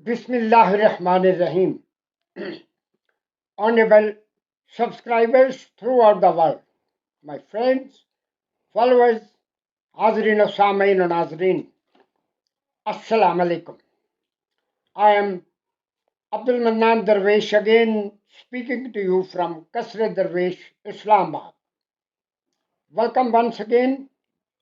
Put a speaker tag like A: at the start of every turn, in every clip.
A: Bismillah ar-Rahman ar-Rahim. Honorable subscribers throughout the world, my friends, followers, Hazrin of Samain and Hazrin, Assalamu alaikum. I am Abdul Mannan Darwish again speaking to you from Kasre Darwish, Islamabad. Welcome once again.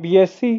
B: BSc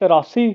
B: 83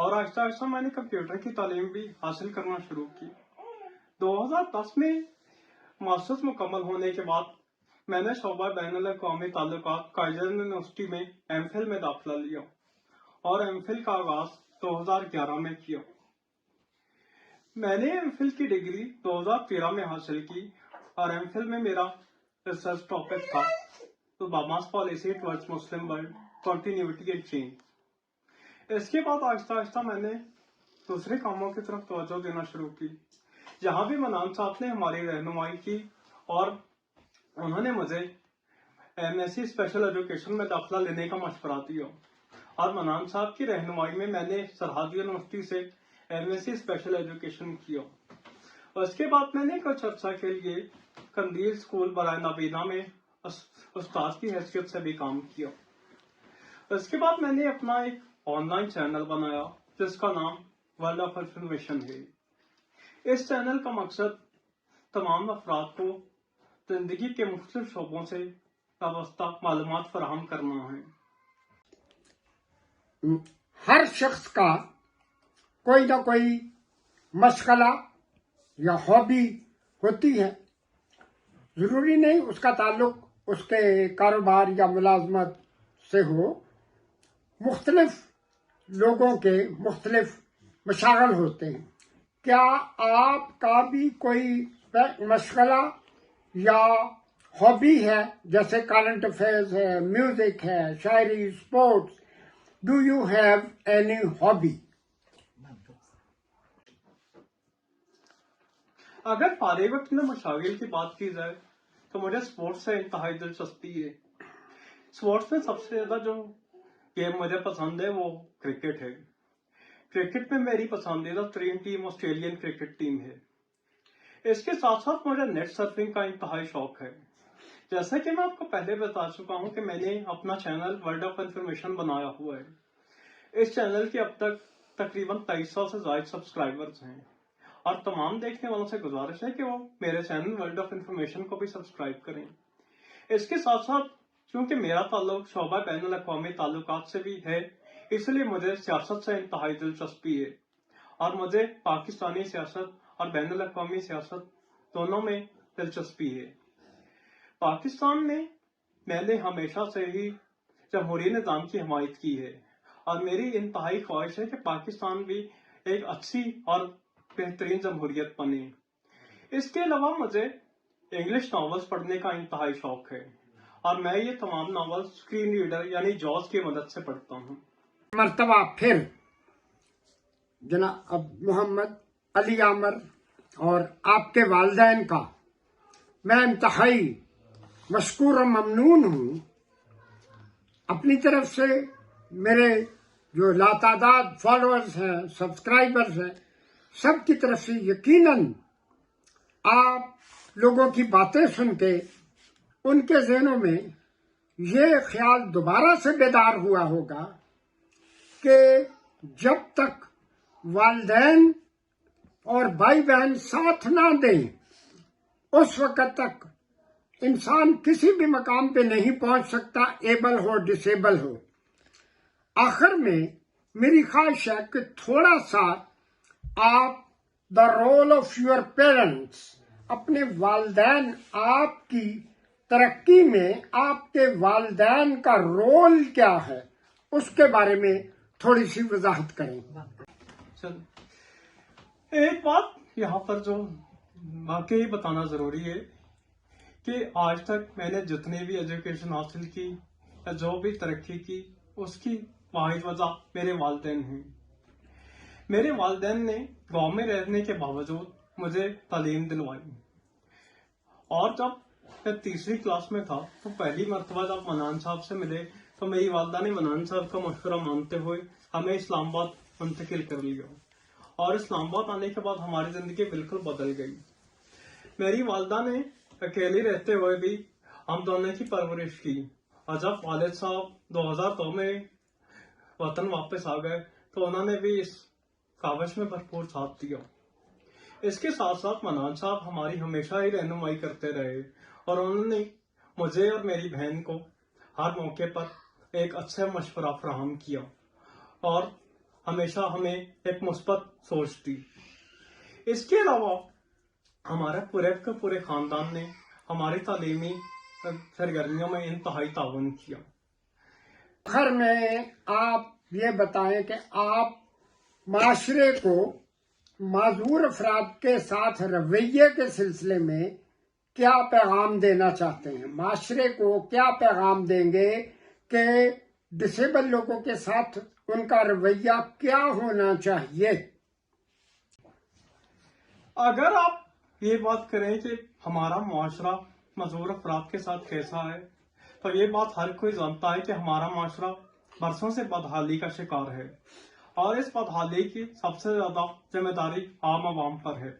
B: اور آہستہ آہستہ میں نے computer کی تعلیم بھی حاصل کرنا شروع کی۔ 2010 میں ماسٹرز مکمل ہونے کے بعد میں نے شعبہ بین الاقوامی تعلقات کائزر یونیورسٹی میں ایم فل میں داخلہ لیا اور ایم فل کا آغاز 2011 میں کیا۔ میں نے ایم فل کی ڈگری 2013 میں حاصل کی اور ایم فل میں میرا ریسرچ ٹاپک تھا اوباما's policy towards Muslim world continuity and change. اس کے بعد آہستہ آہستہ میں نے دوسرے کاموں کی طرف توجہ دینا شروع کی، جہاں بھی منان صاحب نے ہماری رہنمائی کی اور انہوں نے مجھے M S C special education میں داخلہ لینے کا مشورہ دیا، اور منان صاحب کی رہنمائی میں میں نے سرحد یونیورسٹی سے M S C special education کیا۔ اس کے بعد میں نے کچھ عرصہ کے لیے قندیل اسکول برائے نابینا میں استاد کی حیثیت سے بھی کام کیا۔ اس کے بعد میں نے اپنا ایک آن لائن چینل بنایا جس کا نام ورلڈ آف انفارمیشن ہے۔ اس چینل کا مقصد تمام افراد کو زندگی کے مختلف شعبوں سے وابستہ معلومات فراہم کرنا ہے۔
A: ہر شخص کا کوئی نہ کوئی مشغلہ یا ہابی ہوتی ہے، ضروری نہیں اس کا تعلق اس کے کاروبار یا ملازمت سے ہو۔ مختلف لوگوں کے مختلف مشاغل ہوتے ہیں۔ کیا آپ کا بھی کوئی مشغلہ یا ہابی ہے، جیسے کرنٹ افیئرز ہے، میوزک ہے، شاعری، sports? Do you have any hobby?
B: اگر فارغ وقت میں مشاغل کی بات کی جائے تو مجھے اسپورٹس سے انتہائی دلچسپی ہے۔ اسپورٹس میں سب سے زیادہ جو گیم مجھے پسند ہے وہ کرکٹ ہے۔ کرکٹ میں میری پسندیدہ ترین ٹیم آسٹریلین کرکٹ ٹیم ہے۔ اس کے ساتھ ساتھ مجھے نیٹ سرفنگ کا انتہائی شوق ہے۔ جیسا کہ میں آپ کو پہلے بتا چکا ہوں کہ میں نے اپنا چینل ورلڈ آف انفارمیشن بنایا ہوا ہے۔ اس چینل کے اب تک تقریباً 2300 سے زائد سبسکرائبرز ہیں، اور تمام دیکھنے والوں سے گزارش ہے کہ وہ میرے چینل ورلڈ آف انفارمیشن کو بھی سبسکرائب کریں۔ اس کے ساتھ ساتھ چونکہ میرا تعلق شعبہ بین الاقوامی تعلقات سے بھی ہے، اس لیے مجھے سیاست سے انتہائی دلچسپی ہے، اور مجھے پاکستانی سیاست اور بین الاقوامی سیاست دونوں میں دلچسپی ہے۔ پاکستان میں میں نے ہمیشہ سے ہی جمہوری نظام کی حمایت کی ہے، اور میری انتہائی خواہش ہے کہ پاکستان بھی ایک اچھی اور بہترین جمہوریت بنے۔ اس کے علاوہ مجھے انگلش ناولز پڑھنے کا انتہائی شوق ہے، اور میں یہ تمام ناول اسکرین ریڈر یعنی جوز کی مدد سے پڑھتا ہوں۔
A: مرتبہ پھر جناب محمد علی عامر اور آپ کے والدین کا میں انتہائی مشکور و ممنون ہوں۔ اپنی طرف سے میرے جو لاتعداد فالوورز ہیں، سبسکرائبرز ہیں، سب کی طرف سے یقیناً آپ لوگوں کی باتیں سن کے ان کے ذہنوں میں یہ خیال دوبارہ سے بیدار ہوا ہوگا کہ جب تک والدین اور بھائی بہن ساتھ نہ دیں اس وقت تک انسان کسی بھی مقام پہ نہیں پہنچ سکتا، ایبل ہو ڈسیبل ہو۔ آخر میں میری خواہش ہے کہ تھوڑا سا آپ the role of your parents, اپنے والدین آپ کی ترقی میں آپ کے والدین کا رول کیا ہے اس کے بارے میں تھوڑی سی وضاحت کریں۔
B: ایک بات یہاں پر جو واقعی بتانا ضروری ہے کہ آج تک میں نے جتنی بھی ایجوکیشن حاصل کی یا جو بھی ترقی کی، اس کی واحد وجہ میرے والدین ہیں۔ میرے والدین نے گاؤں میں رہنے کے باوجود مجھے تعلیم دلوائی، اور جب میں تیسری کلاس میں تھا تو پہلی مرتبہ جب منان صاحب سے ملے تو میری والدہ نے منان صاحب کا مشورہ مانتے ہوئے ہمیں اسلام آباد منتقل کر لیا، اور اسلام آباد آنے کے بعد ہماری زندگی بالکل بدل گئی۔ میری والدہ نے اکیلی رہتے ہوئے بھی ہم دونوں کی پرورش کی، اور جب والد صاحب 2002 میں وطن واپس آ گئے تو انہوں نے بھی اس کاوش میں بھرپور ساتھ دیا۔ اس کے ساتھ ساتھ منان صاحب ہماری ہمیشہ ہی رہنمائی کرتے رہے، اور انہوں نے مجھے اور میری بہن کو ہر موقع پر ایک اچھا مشورہ فراہم کیا، اور ہمیشہ ہمیں ایک مثبت سوچ دی. اس کے علاوہ ہمارے پورے خاندان نے ہماری تعلیمی سرگرمیوں میں انتہائی تعاون کیا.
A: آخر میں آپ یہ بتائیں کہ آپ معاشرے کو معذور افراد کے ساتھ رویے کے سلسلے میں کیا پیغام دینا چاہتے ہیں؟ معاشرے کو کیا پیغام دیں گے کہ ڈسیبل لوگوں کے ساتھ ان کا رویہ کیا ہونا چاہیے؟
B: اگر آپ یہ بات کریں کہ ہمارا معاشرہ معذور افراد کے ساتھ کیسا ہے، تو یہ بات ہر کوئی جانتا ہے کہ ہمارا معاشرہ برسوں سے بدحالی کا شکار ہے، اور اس بدحالی کی سب سے زیادہ ذمہ داری عام عوام پر ہے،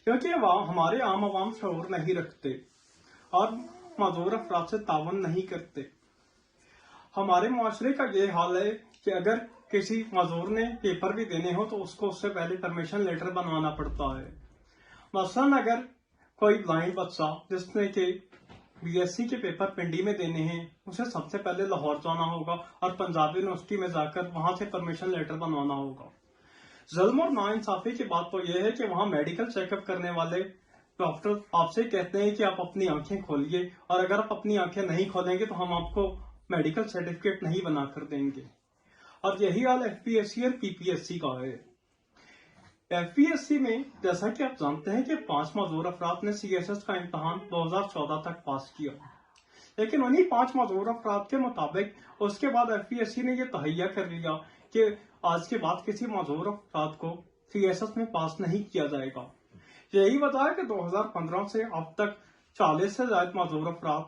B: کیونکہ ہمارے عام عوام شعور نہیں رکھتے اور معذور افراد سے تعاون نہیں کرتے. ہمارے معاشرے کا یہ حال ہے کہ اگر کسی معذور نے پیپر بھی دینے ہو تو اس کو اس سے پہلے پرمیشن لیٹر بنوانا پڑتا ہے. مثلاً اگر کوئی بلائنڈ بچہ جس نے کہ بی ایس سی کے پیپر پنڈی میں دینے ہیں، اسے سب سے پہلے لاہور جانا ہوگا اور پنجاب یونیورسٹی میں جا کر وہاں سے پرمیشن لیٹر بنوانا ہوگا. ظلم اور ناانصافی کی بات تو یہ ہے کہ وہاں میڈیکل چیک اپ کرنے والے ڈاکٹر آپ سے کہتے ہیں کہ آپ اپنی آنکھیں کھولیے، اور اگر آپ اپنی آنکھیں نہیں کھولیں گے تو ہم آپ کو میڈیکل سرٹیفکیٹ نہیں بنا کر دیں گے. اور یہی حال ایف پی ایس سی اور پی پی ایس سی کا ہے. ایف پی ایس سی میں جیسا کہ آپ جانتے ہیں کہ 5 معذور افراد نے سی ایس ایس کا امتحان 2014 تک پاس کیا، لیکن انہی 5 معذور افراد کے مطابق اس کے بعد ایف پی ایس سی نے یہ تہیہ کر لیا کہ آج کے بعد کسی معذور افراد کو سی ایس ایس میں پاس نہیں کیا جائے گا. یہی وجہ ہے کہ 2015 سے اب تک 40 سے زائد معذور افراد،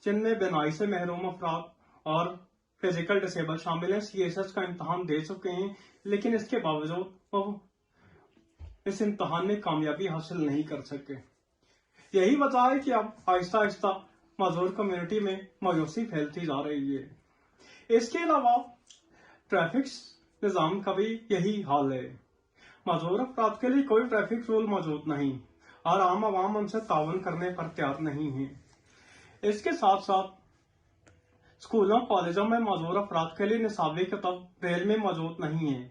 B: جن میں بینائی سے محروم افراد اور فزیکل ڈسیبل شامل ہیں، سی ایس ایس کا امتحان دے چکے ہیں، لیکن اس کے باوجود وہ اس امتحان میں کامیابی حاصل نہیں کر سکے. یہی وجہ ہے کہ اب آہستہ آہستہ معذور کمیونٹی میں مایوسی پھیلتی جا رہی ہے. اس کے علاوہ ٹریفک نظام کا بھی یہی حال ہے. معذور افراد کے لیے کوئی ٹریفک رول موجود نہیں اور عام عوام ان سے تعاون کرنے پر تیار نہیں ہے. اس کے ساتھ ساتھ اسکولوں کالجوں میں معذور افراد کے لیے نصابی کتب ریل میں موجود نہیں ہے،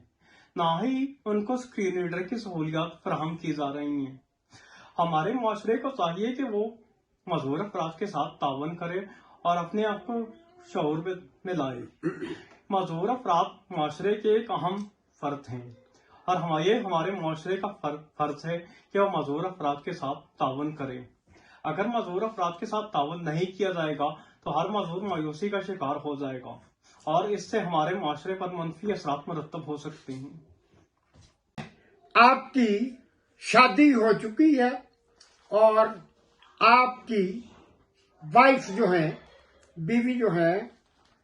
B: نہ ہی ان کو اسکرین ریڈر کی سہولیات فراہم کی جا رہی ہیں. ہمارے معاشرے کو چاہیے کہ وہ معذور افراد کے ساتھ تعاون کرے اور اپنے آپ کو شعور میں لائے. معذور افراد معاشرے کے ایک اہم فرد ہیں اور ہمارے معاشرے کا فرض ہے کہ وہ معذور افراد کے ساتھ تعاون کرے. اگر معذور افراد کے ساتھ تعاون نہیں کیا جائے گا تو ہر معذور مایوسی کا شکار ہو جائے گا اور اس سے ہمارے معاشرے پر منفی اثرات مرتب ہو سکتے ہیں.
A: آپ کی شادی ہو چکی ہے اور آپ کی وائف جو ہیں، بیوی جو ہیں،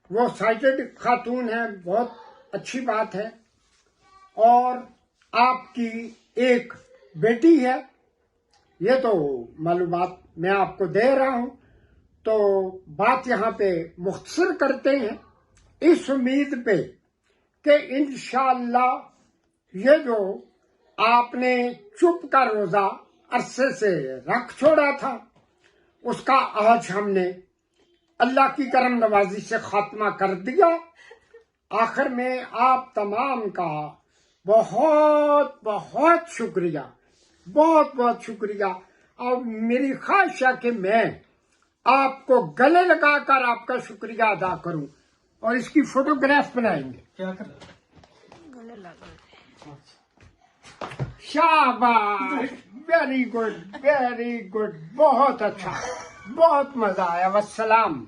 A: وہ سائٹڈ خاتون ہیں، بہت اچھی بات ہے. اور آپ کی ایک بیٹی ہے. یہ تو معلومات میں آپ کو دے رہا ہوں، تو بات یہاں پہ مختصر کرتے ہیں اس امید پہ کہ انشاءاللہ یہ جو آپ نے چپ کا روزہ عرصے سے رکھ چھوڑا تھا، اس کا آج ہم نے اللہ کی کرم نوازی سے خاتمہ کر دیا. آخر میں آپ تمام کا بہت بہت شکریہ، بہت بہت شکریہ. اور میری خواہش ہے کہ میں آپ کو گلے لگا کر آپ کا شکریہ ادا کروں اور اس کی فوٹوگراف بنائیں گے.
B: کیا کریں؟
A: شاباش، ویری گڈ، ویری گڈ، بہت اچھا، بہت مزہ آیا. والسلام.